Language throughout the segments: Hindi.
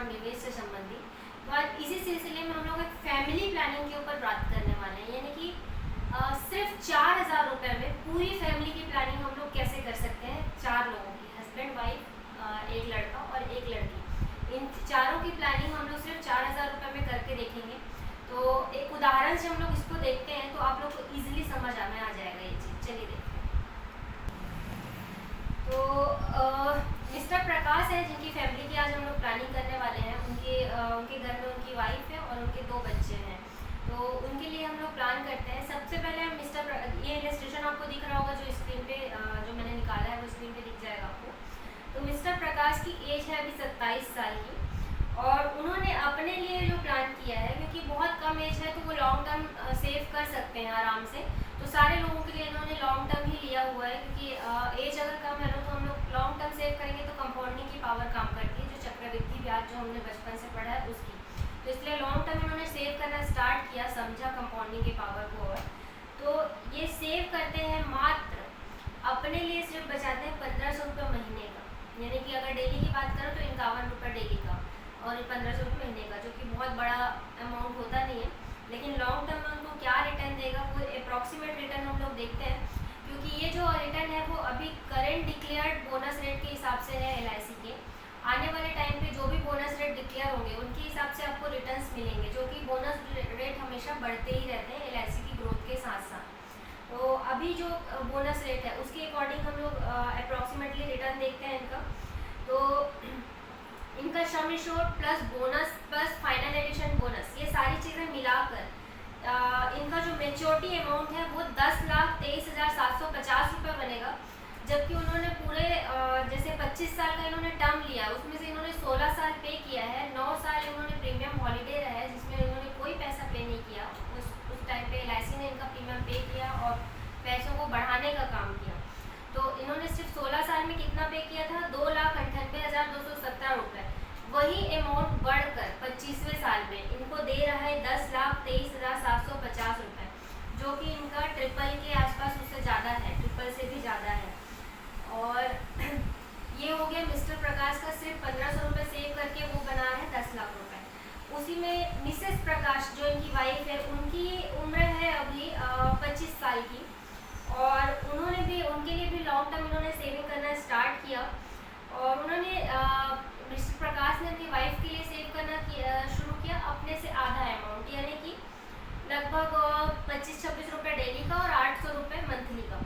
और निवेश से संबंधित। तो आज इसी सिलसिले में हम लोग एक फैमिली प्लानिंग के ऊपर बात करने वाले हैं, यानी कि सिर्फ 4,000 रुपये में पूरी फैमिली की प्लानिंग हम लोग कैसे कर सकते हैं। 4 लोगों की, हस्बैंड वाइफ, एक लड़का और एक लड़की, इन चारों की प्लानिंग हम लोग सिर्फ 4,000 रुपये में करके देखेंगे। तो एक उदाहरण से हम लोग इसको देखते हैं तो आप लोग को ईजिली समझ में आ जाएगा ये चीज़। चलिए देखते हैं। तो मिस्टर प्रकाश है जिनकी फैमिली की आज हम लोग प्लानिंग करने वाले हैं। उनके घर में उनकी वाइफ है और उनके 2 बच्चे हैं। तो उनके लिए हम लोग प्लान करते हैं। सबसे पहले हम ये इलस्ट्रेशन आपको दिख रहा होगा जो स्क्रीन पे जो मैंने निकाला है वो स्क्रीन पे दिख जाएगा आपको। तो मिस्टर प्रकाश की एज है अभी 27 साल की, और उन्होंने अपने लिए जो प्लान किया है, क्योंकि बहुत कम एज है तो वो लॉन्ग टर्म सेव कर सकते हैं आराम से। तो सारे लोगों के लिए इन्होंने लॉन्ग टर्म ही लिया हुआ है, क्योंकि एज अगर कम है तो हम लोग लॉन्ग टर्म सेव करेंगे तो कंपाउंडिंग की पावर काम करती है, जो चक्रवृद्धि ब्याज जो हमने बचपन से पढ़ा है उसकी। तो इसलिए लॉन्ग टर्म इन्होंने सेव करना स्टार्ट किया, समझा कंपाउंडिंग की पावर को। और तो ये सेव करते हैं मात्र अपने लिए, सिर्फ बचाते हैं 1,500 रुपये महीने का। यानी कि अगर डेली की बात करो तो 51 रुपये डेली का और 1,500 रुपये महीने का, जो कि बहुत बड़ा अमाउंट होता नहीं है। लेकिन लॉन्ग टर्म में उनको क्या रिटर्न देगा वो अप्रॉक्सीमेट रिटर्न हम लोग देखते हैं, क्योंकि ये जो रिटर्न है वो अभी करेंट डिक्लेयर्ड बोनस रेट के हिसाब से है LIC के। आने वाले टाइम पे जो भी बोनस रेट डिक्लेयर होंगे उनके हिसाब से आपको रिटर्न्स मिलेंगे, जो कि बोनस रेट हमेशा बढ़ते ही रहते हैं LIC की ग्रोथ के साथ साथ। तो अभी जो बोनस रेट है उसके अकॉर्डिंग हम लोग अप्रॉक्सीमेटली रिटर्न देखते हैं इनका। तो इनका sum assured plus bonus plus final addition bonus, ये सारी चीज़ें मिलाकर इनका जो मेच्योरिटी अमाउंट है वो 10,23,750 रुपये बनेगा। जबकि उन्होंने पूरे जैसे 25 साल का इन्होंने टर्म लिया, उसमें से इन्होंने 16 साल पे किया है, 9 साल इन्होंने प्रीमियम हॉलीडे रहा है जिसमें इन्होंने कोई पैसा पे नहीं किया। उस टाइम पे LIC ने इनका प्रीमियम पे किया और पैसों को बढ़ाने का काम किया। तो इन्होंने सिर्फ 16 साल में कितना पे किया था, 2,98,217 रुपये। वही अमाउंट बढ़कर 25वें साल में इनको दे रहा है 10,23,750 रुपये, जो कि इनका ट्रिपल के आसपास उससे ज़्यादा है, ट्रिपल से भी ज़्यादा है। और ये हो गया मिस्टर प्रकाश का सिर्फ 1,500 रुपये सेव करके वो बना है 10 लाख रुपए। उसी में मिसेस प्रकाश जो इनकी वाइफ है, उनकी उम्र है अभी 25 साल की, और उनके लिए भी लॉन्ग टर्म इन्होंने सेविंग करना स्टार्ट किया। और उन्होंने मिस्टर प्रकाश ने अपनी वाइफ के लिए सेव करना शुरू किया अपने से आधा अमाउंट, यानी कि लगभग 25-26 रुपये डेली का और 800 रुपये मंथली का।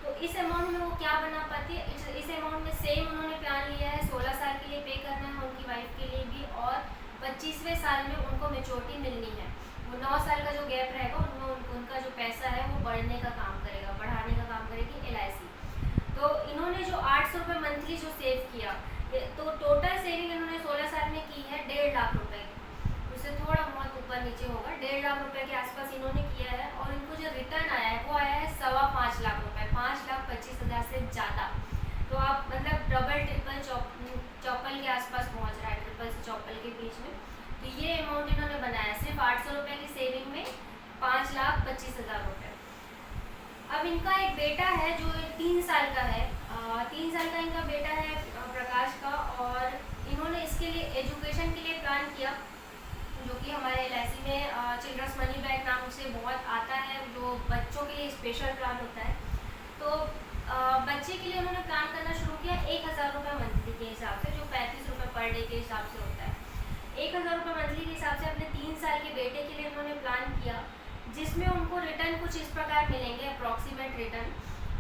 तो इस अमाउंट में वो क्या बना पाती है, इस अमाउंट में सेम उन्होंने प्लान लिया है, 16 साल के लिए पे करना है उनकी वाइफ के लिए भी, और 25वें साल में उनको मेच्योरिटी मिलनी है। वो 9 साल का जो गैप रहेगा उनमें उनका जो पैसा है वो बढ़ने का काम करेगा, बढ़ाने का काम करेगी LIC। तो इन्होंने जो 800 रुपये मंथली जो सेव किया, तो टोटल सेविंग इन्होंने 16 साल में की है 1.5 लाख रुपये की, उससे थोड़ा बहुत ऊपर नीचे होगा, 1.5 लाख रुपये के आसपास इन्होंने किया है। और इनको जो रिटर्न आया है वो आया है 5.25 लाख रुपये, 5,25,000 से ज़्यादा। तो आप मतलब डबल ट्रिपल चौपल के आसपास पहुंच रहा है, ट्रिपल से चौपल के बीच में। तो ये अमाउंट इन्होंने बनाया सिर्फ 800 रुपये की सेविंग में 5,25,000 रुपये। अब इनका एक बेटा है जो 3 साल का है, 3 साल का इनका बेटा है प्रकाश का, और इन्होंने इसके लिए एजुकेशन के लिए प्लान किया, जो कि हमारे LIC में चिल्ड्रंस मनी बैग नाम से बहुत आता है, जो बच्चों के लिए स्पेशल प्लान होता है। तो बच्चे के लिए उन्होंने प्लान करना शुरू किया 1,000 रुपये मंथली के हिसाब से, जो 35 रुपये पर डे के हिसाब से होता है। 1,000 रुपये मंथली के हिसाब से अपने 3 साल के बेटे के लिए उन्होंने प्लान किया, जिसमें उनको रिटर्न कुछ इस प्रकार मिलेंगे, अप्रॉक्सीमेट रिटर्न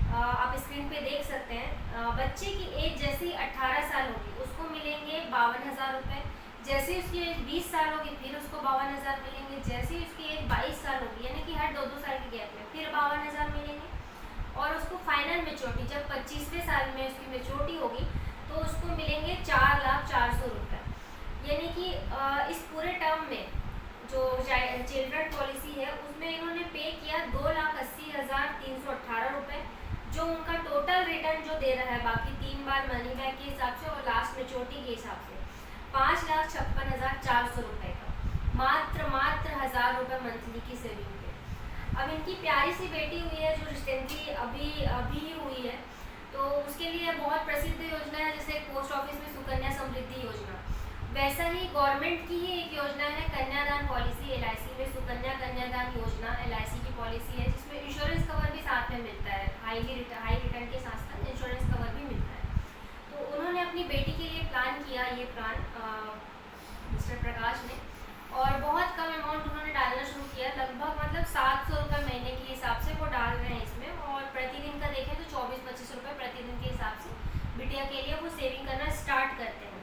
आप स्क्रीन पे देख सकते हैं। बच्चे की एज जैसी 18 साल होगी उसको मिलेंगे 52,000 रुपये, जैसे उसकी एज 20 साल होगी फिर उसको 52,000 मिलेंगे, जैसे उसकी एज 22 साल होगी, यानी कि हर 2-2 साल के गैप में फिर 52,000 मिलेंगे। और उसको फाइनल मेच्योरिटी जब 25वें साल में उसकी मेच्योरिटी होगी तो उसको मिलेंगे 4,04,000 रुपये। यानी कि इस पूरे टर्म में जो चिल्ड्रन पॉलिसी है उसमें इन्होंने पे किया 2,80,318 रुपये, जो उनका टोटल रिटर्न जो दे रहा है बाकी 3 बार मनी बैक के हिसाब से और लास्ट मेच्योरिटी के हिसाब से 5,56,400 रुपये का, मात्र 1,000 रुपये मंथली की सेविंग पे। अब इनकी प्यारी सी बेटी हुई है जो रिसेंटली अभी ही हुई है, तो उसके लिए बहुत प्रसिद्ध योजना है जैसे पोस्ट ऑफिस में सुकन्या समृद्धि योजना, वैसा ही गवर्नमेंट की ही एक योजना है कन्यादान पॉलिसी एलआईसी में, सुकन्या कन्यादान योजना एलआईसी की पॉलिसी है, जिसमें इंश्योरेंस कवर भी साथ में मिलता है, हाई रिटर्न के साथ साथ इंश्योरेंस कवर भी मिलता है। तो उन्होंने अपनी बेटी के लिए प्लान किया, ये प्लान मिस्टर प्रकाश ने, और बहुत कम अमाउंट उन्होंने डालना शुरू किया, लगभग मतलब 700 रुपये महीने के हिसाब से वो डाल रहे हैं इसमें, और प्रतिदिन का देखें तो 24-25 रुपये प्रतिदिन के हिसाब से बिटिया के लिए वो सेविंग करना स्टार्ट करते हैं।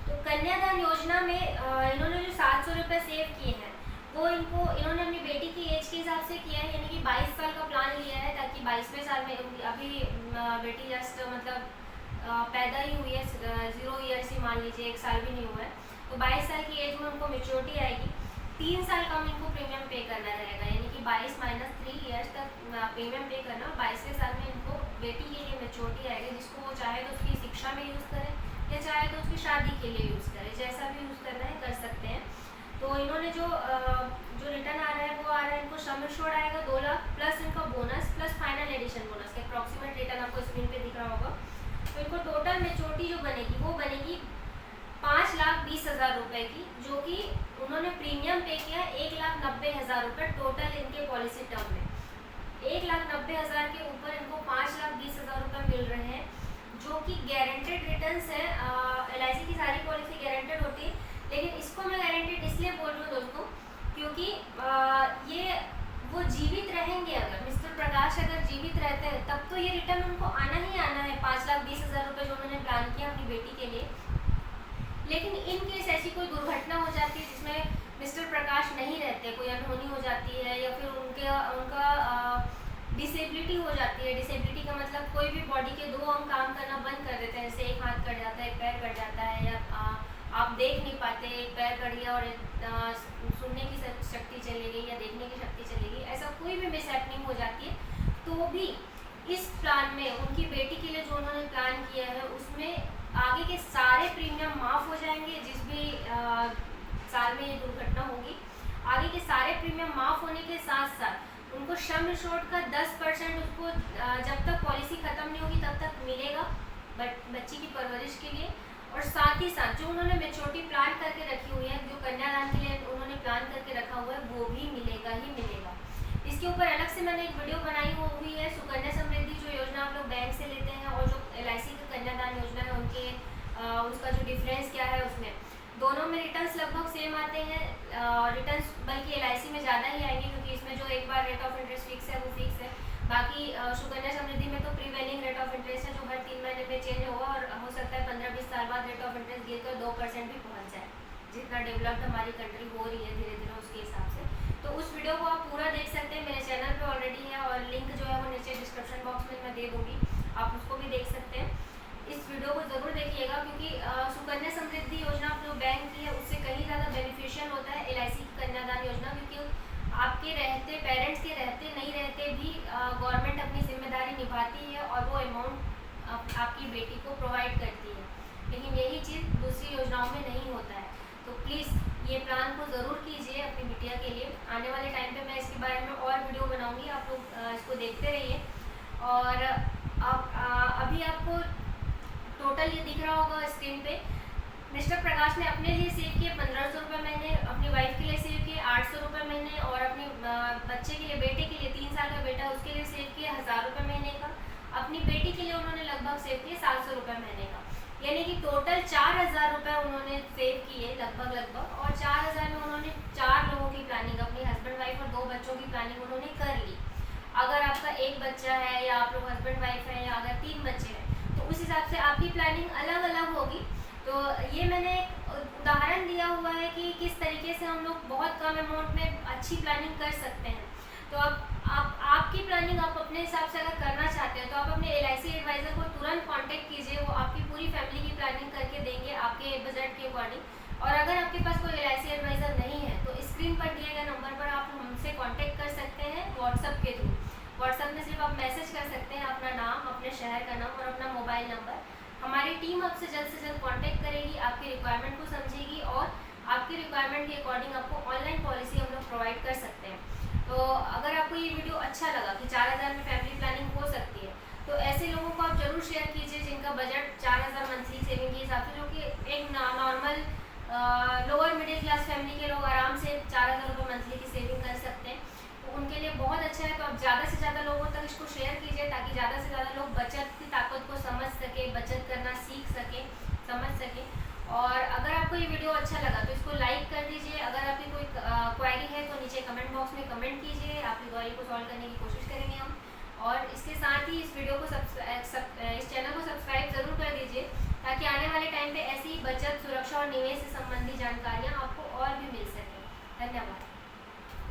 तो कन्यादान योजना में इन्होंने जो 700 रुपये सेव किए हैं वो इन्होंने अपनी बेटी की एज के हिसाब से किया है, यानी कि 22 साल का प्लान लिया है, ताकि 22वें साल में अभी बेटी जस्ट मतलब पैदा ही हुई है, 0 ईयर्स ही मान लीजिए, 1 साल भी नहीं हुआ है, तो 22 साल की एज में उनको मेच्योरिटी आएगी, 3 साल कम इनको प्रीमियम पे करना रहेगा, यानी कि 22 - 3 ईयर्स तक प्रीमियम पे करना, 22वें साल में इनको बेटी के लिए मेच्योरिटी आएगी, जिसको वो चाहे तो उसकी शिक्षा में यूज़ करें या चाहे तो उसकी शादी के लिए यूज़ करें, जैसा भी यूज़ करना है कर सकते हैं। तो इन्होंने जो रिटर्न आ रहा है वो आ रहा है, इनको सम एश्योर्ड आएगा 2 लाख प्लस इनका bonus plus final addition bonus के अप्रॉक्सीमेट रिटर्न आपको स्क्रीन पे दिख रहा होगा। तो इनको टोटल मेच्योरिटी जो बनेगी वो बनेगी 5,20,000 रुपये की, जो कि उन्होंने प्रीमियम पे किया 1,90,000 रुपये टोटल इनके पॉलिसी टर्म में। 1,90,000 के ऊपर इनको 5,20,000 रुपये मिल रहे हैं, जो कि गारंटेड रिटर्न्स है। एलआईसी की सारी पॉलिसी गारंटेड होती है, लेकिन इसको मैं गारंटेड इसलिए बोल रही हूँ दोस्तों, क्योंकि ये वो जीवित रहेंगे, अगर मिस्टर प्रकाश अगर जीवित रहते हैं तब तो ये रिटर्न उनको आना ही आना है, 5,20,000 रुपये जो उन्होंने प्लान किया अपनी बेटी के लिए। लेकिन इन केस ऐसी कोई दुर्घटना हो जाती है जिसमें मिस्टर प्रकाश नहीं रहते, कोई अनहोनी हो जाती है या फिर उनका डिसेबिलिटी हो जाती है। डिसेबिलिटी का मतलब कोई भी बॉडी के 2 अंग काम करना बंद कर देते हैं, जैसे एक हाथ कट जाता है, एक पैर कट जाता है, या आप देख नहीं पाते, एक पैर कट गया और सुनने की शक्ति चली गई या देखने की शक्ति चली गई, ऐसा कोई भी मिसहैपनिंग हो जाती है, तो भी इस प्लान में उनकी बेटी के लिए जो उन्होंने प्लान किया है उसमें आगे के सारे प्रीमियम माफ़ हो जाएंगे। जिस भी साल में ये दुर्घटना होगी, आगे के सारे प्रीमियम माफ़ होने के साथ साथ उनको सम एश्योर्ड का 10% उसको जब तक पॉलिसी ख़त्म नहीं होगी तब तक मिलेगा बच्ची की परवरिश के लिए। और साथ ही साथ जो उन्होंने मेच्योरिटी प्लान करके रखी हुई है, जो कन्यादान के लिए उन्होंने प्लान करके रखा हुआ है, वो भी मिलेगा ही मिलेगा। इसके ऊपर अलग से मैंने एक वीडियो बनाई हुई है, सुकन्या समृद्धि जो योजना आप लोग बैंक से लेते हैं और जो एलआईसी का कन्यादान योजना है उनके उसका जो डिफरेंस क्या है, उसमें दोनों में रिटर्न्स लगभग सेम आते हैं। रिटर्न्स बल्कि एलआईसी में ज़्यादा ही आएंगे, क्योंकि इसमें जो एक बार रेट ऑफ इंटरेस्ट फिक्स है वो फिक्स है। बाकी सुकन्या समृद्धि में तो प्रीवेलिंग रेट ऑफ इंटरेस्ट है जो हर 3 महीने में चेंज होगा, और हो सकता है 15-20 साल बाद रेट ऑफ इंटरेस्ट गिरकर 2% भी पहुंच जाए, जितना डेवलप्ड हमारी कंट्री हो रही है धीरे धीरे उसके हिसाब से। तो उस वीडियो को आप पूरा देख सकते हैं, मेरे चैनल पे ऑलरेडी है, और लिंक जो है वो नीचे डिस्क्रिप्शन बॉक्स में मैं दे दूँगी, आप उसको भी देख सकते हैं। इस वीडियो को ज़रूर देखिएगा, क्योंकि सुकन्या समृद्धि योजना जो बैंक की है उससे कहीं ज़्यादा बेनिफिशियल होता है एलआईसी की कन्यादान योजना, क्योंकि आपके रहते, पेरेंट्स के रहते नहीं रहते भी गवर्नमेंट अपनी जिम्मेदारी निभाती है और वो अमाउंट आपकी बेटी को प्रोवाइड करती है, लेकिन यही चीज़ दूसरी योजनाओं में नहीं होता है। तो प्लीज़ ये प्लान को ज़रूर कीजिए अपनी बिटिया के लिए। आने वाले टाइम पे मैं इसके बारे में और वीडियो बनाऊंगी, आप लोग इसको देखते रहिए। और अभी आपको टोटल ये दिख रहा होगा स्क्रीन पे, मिस्टर प्रकाश ने अपने लिए सेव किए 1500 रुपये महीने, अपनी वाइफ के लिए सेव किए 800 रुपये महीने, और अपने बच्चे के लिए, बेटे के लिए 3 साल का बेटा उसके लिए सेव किए 1000 रुपये महीने का। अपनी बेटी के लिए उन्होंने लगभग सेव किए 700 रुपये महीने का, यानी कि टोटल 4000 रुपये उन्होंने सेव किए लगभग। और 4000 में उन्होंने 4 लोगों की प्लानिंग, अपने हस्बैंड वाइफ और 2 बच्चों की प्लानिंग उन्होंने कर ली। अगर आपका 1 बच्चा है या आप लोग हस्बैंड वाइफ हैं, या अगर 3 बच्चे हैं, तो उस हिसाब से आपकी प्लानिंग अलग अलग होगी। तो ये मैंने एक उदाहरण दिया हुआ है कि किस तरीके से हम लोग बहुत कम अमाउंट में अच्छी प्लानिंग कर सकते हैं। तो अब आपकी प्लानिंग आप अपने हिसाब से अगर करना चाहते हैं तो आप अपने एलआईसी एडवाइज़र को तुरंत कांटेक्ट कीजिए, वो आपकी पूरी फैमिली की प्लानिंग करके देंगे आपके बजट के अकॉर्डिंग। और अगर आपके पास कोई एलआईसी एडवाइज़र नहीं है तो स्क्रीन पर दिए गए नंबर पर आप हमसे कॉन्टेक्ट कर सकते हैं व्हाट्सएप के थ्रू। व्हाट्सएप में सिर्फ आप मैसेज कर सकते हैं अपना नाम, अपने शहर का नाम और अपना मोबाइल नंबर। हमारी टीम आपसे जल्द से जल्द कांटेक्ट करेगी, आपकी रिक्वायरमेंट को समझेगी और आपकी रिक्वायरमेंट के अकॉर्डिंग आपको ऑनलाइन पॉलिसी हम लोग प्रोवाइड कर सकते हैं। तो अगर आपको ये वीडियो अच्छा लगा कि 4000 में फैमिली प्लानिंग हो सकती है, तो ऐसे लोगों को आप जरूर शेयर कीजिए जिनका बजट 4000 मंथली सेविंग के हिसाब से, जो कि एक नॉर्मल आपको ये वीडियो अच्छा लगा तो इसको लाइक कर दीजिए। अगर आपकी कोई क्वेरी है तो नीचे कमेंट बॉक्स में कमेंट कीजिए, आपकी क्वेरी को सॉल्व करने की कोशिश करेंगे हम। और इसके साथ ही इस वीडियो को इस चैनल को सब्सक्राइब ज़रूर कर दीजिए, ताकि आने वाले टाइम पे ऐसी बचत, सुरक्षा और निवेश से संबंधी जानकारियाँ आपको और भी मिल सकें। धन्यवाद।